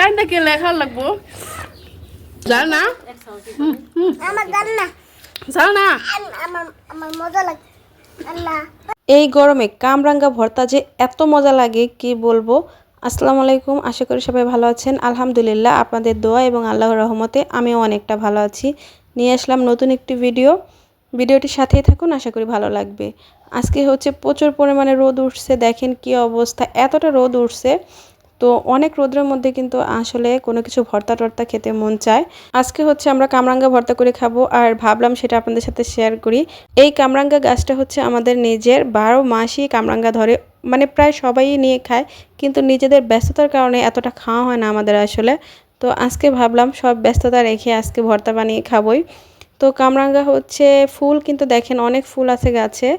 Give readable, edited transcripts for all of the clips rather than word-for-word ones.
রান্না কে লেখা লাগবো জান না আমার জান না জান না আমার মজা লাগে আল্লাহ। এই গরমে কামরাঙ্গা ভর্তা যে এত মজা লাগে কি বলবো। আসসালামু আলাইকুম, আশা করি সবাই ভালো আছেন। আলহামদুলিল্লাহ, আপনাদের দোয়া এবং আল্লাহর রহমতে আমিও অনেকটা ভালো আছি। নিয়ে আসলাম নতুন একটি ভিডিওটির সাথেই থাকুন, আশা করি ভালো লাগবে। আজকে হচ্ছে প্রচুর পরিমাণে রোদ উঠছে, দেখেন কি অবস্থা, এতটা রোদ উঠছে। তো অনেক রোদের মধ্যে কিন্তু আসলে কোনো কিছু ভর্তা টর্তা খেতে মন চায়। আজকে হচ্ছে আমরা কামরাঙ্গা ভর্তা করে খাবো, আর ভাবলাম সেটা আপনাদের সাথে শেয়ার করি। এই কামরাঙ্গা গাছটা হচ্ছে আমাদের নিজের, 12 মাসই কামরাঙ্গা ধরে, মানে প্রায় সবাই নিয়ে খায়, কিন্তু নিজেদের ব্যস্ততার কারণে এতটা খাওয়া হয় না আমাদের আসলে। তো আজকে ভাবলাম সব ব্যস্ততা রেখে আজকে ভর্তা বানিয়ে খাবোই। তো কামরাঙ্গা হচ্ছে ফুল, কিন্তু দেখেন অনেক ফুল আছে গাছে।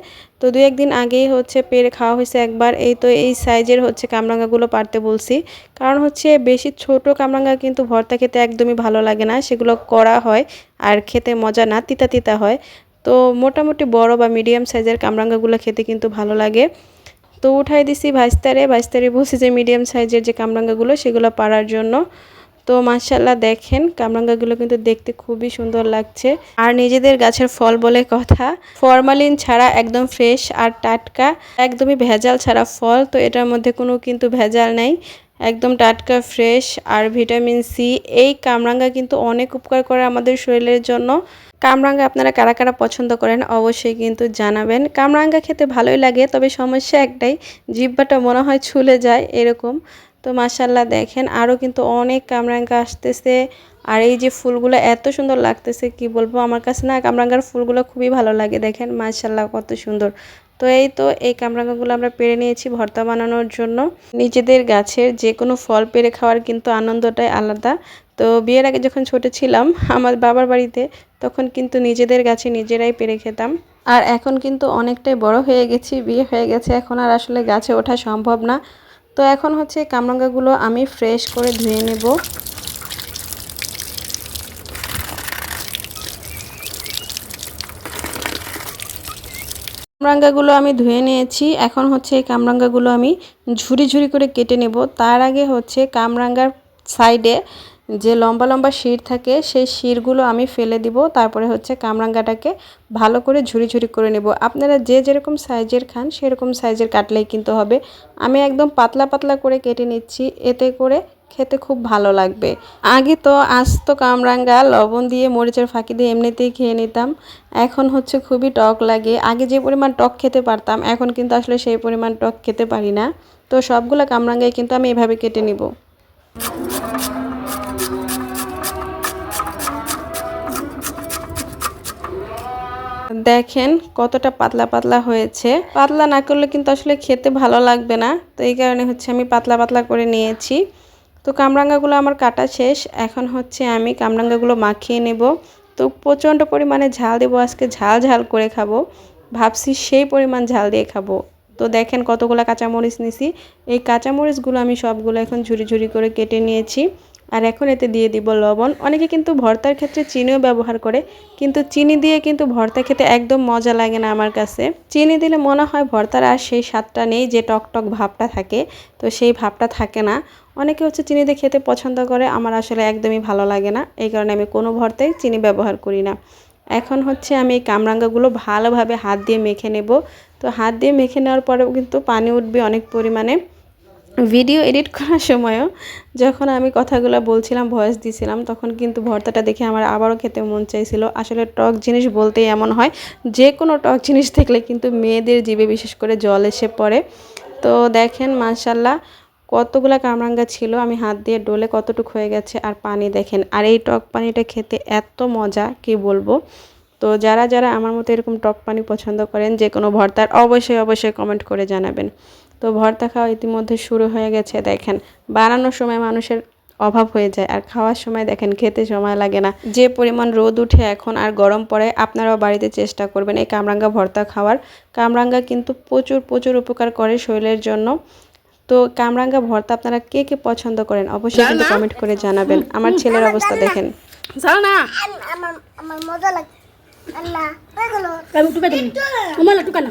তো 2-1 দিন আগেই হচ্ছে পেরে খাওয়া হয়েছে একবার। এই তো এই সাইজের হচ্ছে কামরাঙ্গাগুলো পারতে বলছি, কারণ হচ্ছে বেশি ছোট কামরাঙ্গা কিন্তু ভর্তা খেতে একদমই ভালো লাগে না, সেগুলো করা হয় আর খেতে মজা না, তিতা তিতা হয়। তো মোটামুটি বড় বা মিডিয়াম সাইজের কামরাঙ্গাগুলো খেতে কিন্তু ভালো লাগে। তো উঠাই দিছি ভাজতারে বলছি যে মিডিয়াম সাইজের যে কামরাঙ্গাগুলো সেগুলো পারার জন্য। তো মাশাআল্লাহ দেখেন কামরাঙ্গাগুলো কিন্তু দেখতে খুবই সুন্দর লাগছে, আর নিজেদের গাছের ফল বলে কথা, ফরমালিন ছাড়া একদম ফ্রেশ আর টাটকা, একদমই ভেজাল ছাড়া ফল। তো এটার মধ্যে কোনো কিন্তু ভেজাল নেই, একদম টাটকা ফ্রেশ। আর ভিটামিন সি, এই কামরাঙ্গা কিন্তু অনেক উপকার করে আমাদের শরীরের জন্য। কামরাঙ্গা আপনারা কারা কারা পছন্দ করেন অবশ্যই কিন্তু জানাবেন। কামরাঙ্গা খেতে ভালোই লাগে, তবে সমস্যা একটাই, জিহ্বাটা মনে হয় ছুলে যায় এরকম। তো মাশাআল্লাহ দেখেন আরও কিন্তু অনেক কামরাঙ্গা আসতেছে, আর এই যে ফুলগুলো এত সুন্দর লাগতেছে কি বলবো, আমার কাছে না কামরাঙ্গার ফুলগুলো খুবই ভালো লাগে। দেখেন মাশাআল্লাহ কত সুন্দর। তো এই তো এই কামরাঙ্গাগুলো আমরা পেরে নিয়েছি ভর্তা বানানোর জন্য। নিজেদের গাছের যে কোনো ফল পেরে খাওয়ার কিন্তু আনন্দটাই আলাদা। তো বিয়ের আগে যখন ছোট ছিলাম আমার বাবার বাড়িতে, তখন কিন্তু নিজেদের গাছে নিজেরাই পেরে খেতাম। আর এখন কিন্তু অনেকটাই বড় হয়ে গেছি, বিয়ে হয়ে গেছে, এখন আর আসলে গাছে ওঠা সম্ভব না। তো এখন হচ্ছে কামরাঙ্গাগুলো আমি ফ্রেশ করে ধুয়ে নেব। কামরাঙ্গাগুলো আমি ধুয়ে নিয়েছি, এখন হচ্ছে এই কামরাঙ্গাগুলো আমি ঝুরি ঝুরি করে কেটে নেব। তার আগে হচ্ছে কামরাঙ্গার সাইডে যে লম্বা লম্বা শির থাকে সেই শিরগুলো আমি ফেলে দিব, তারপরে হচ্ছে কামরাঙ্গাটাকে ভালো করে ঝুরি ঝুরি করে নেব। আপনারা যে যেরকম সাইজের খান সেরকম সাইজের কাটলেই কিন্তু হবে। আমি একদম পাতলা পাতলা করে কেটে নিচ্ছি, এতে করে খেতে খুব ভালো লাগবে। আগে তো আস্ত কামরাঙ্গা লবণ দিয়ে মরিচের ফাঁকি দিয়ে এমনিতেই খেয়ে নিতাম, এখন হচ্ছে খুবই টক লাগে। আগে যে পরিমাণ টক খেতে পারতাম এখন কিন্তু আসলে সেই পরিমাণ টক খেতে পারি না। তো সবগুলো কামরাঙ্গাই কিন্তু আমি এভাবে কেটে নিব। দেখেন কতটা পাতলা পাতলা হয়েছে, পাতলা না করলে কিন্তু আসলে খেতে ভালো লাগবে না, তো এই কারণে হচ্ছে আমি পাতলা পাতলা করে নিয়েছি। তো কামরাঙ্গাগুলো আমার কাটা শেষ, এখন হচ্ছে আমি কামরাঙ্গাগুলো মাখিয়ে নেব। তো প্রচণ্ড পরিমাণে ঝাল দেবো আজকে, ঝাল ঝাল করে খাবো, ভাবছি সেই পরিমাণ ঝাল দিয়ে খাবো। তো দেখেন কতগুলো কাঁচামরিচ নিছি, এই কাঁচামরিচগুলো আমি সবগুলো এখন ঝুরি ঝুরি করে কেটে নিয়েছি। আর এখন এতে দিয়ে দিব লবণ। অনেকে কিন্তু ভর্তার ক্ষেত্রে চিনিও ব্যবহার করে, কিন্তু চিনি দিয়ে কিন্তু ভর্তা খেতে একদম মজা লাগে না আমার কাছে। চিনি দিলে মনে হয় ভর্তার আর সেই স্বাদটা নেই, যে টক টক ভাবটা থাকে, তো সেই ভাবটা থাকে না। অনেকে হচ্ছে চিনি দিয়ে খেতে পছন্দ করে, আমার আসলে একদমই ভালো লাগে না, এই কারণে আমি কোনো ভর্তায় চিনি ব্যবহার করি না। এখন হচ্ছে আমি এই কামরাঙ্গাগুলো ভালোভাবে হাত দিয়ে মেখে নেব। তো হাত দিয়ে মেখে নেওয়ার পরেও কিন্তু পানি উঠবে অনেক পরিমাণে। ভিডিও এডিট করার সময়ও যখন আমি কথাগুলো বলছিলাম, ভয়েস দিছিলাম, তখন কিন্তু ভর্তাটা দেখে আমার আবারও খেতে মন চাইছিল। আসলে টক জিনিস বলতেই এমন হয়, যে কোনো টক জিনিস দেখলে কিন্তু মেয়েদের জিভে বিশেষ করে জল এসে পড়ে। তো দেখেন মাশাআল্লাহ কতগুলা কামরাঙ্গা ছিল, আমি হাত দিয়ে ডলে কতটুকু হয়ে গেছে, আর পানি দেখেন, আর এই টক পানিটা খেতে এত মজা কি বলবো। তো যারা যারা আমার মতো এরকম টক পানি পছন্দ করেন যে কোনো ভর্তার, অবশ্যই অবশ্যই কমেন্ট করে জানাবেন। তো ভর্তা খাওয়া ইতিমধ্যে শুরু হয়ে গেছে, দেখেন বানানোর সময় মানুষের অভাব হয়ে যায়, আর খাওয়ার সময় দেখেন খেতে সময় লাগে না। যে পরিমাণ রোদ উঠে এখন আর গরম পড়ে, আপনারাও বাড়িতে চেষ্টা করবেন এই কামরাঙ্গা ভর্তা খাওয়ার। কামরাঙ্গা কিন্তু প্রচুর প্রচুর উপকার করে শরীরের জন্য। তো কামরাঙ্গা ভর্তা আপনারা কে কে পছন্দ করেন অবশ্যই কিন্তু কমেন্ট করে জানাবেন। আমার ছেলের অবস্থা দেখেন। জান না আমার আমার মজা লাগে আল্লাহ। এগুলো আমি টুকা দিই তোমার টুকা না,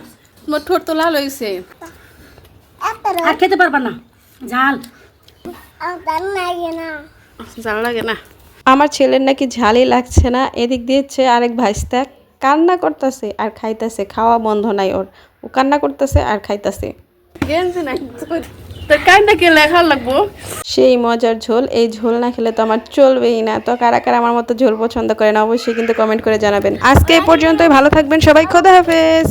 মোর ঠোঁট তো লাল হয়েছে। একটা আর খেতে পারবা না ঝাল। আমার তার লাগে না ঝাল লাগে না। আমার ছেলের নাকি ঝালই লাগছে না, এদিক দিয়েছে আরেক ভাইস্তা কান্না করতেছে আর খাইতেছে, খাওয়া বন্ধ নাই ওর, ও কান্না করতেছে আর খাইতেছে। গেঞ্জি নাই তো কাইন্ডা কে লেখা লাগবো। সেই মজার ঝোল, এই ঝোল না খেলে তো আমার চলবেই না। তো কারা কারা আমার মতো ঝোল পছন্দ করেন অবশ্যই কিন্তু কমেন্ট করে জানাবেন। আজকে এই পর্যন্তই, ভালো থাকবেন সবাই, খোদা হাফেজ।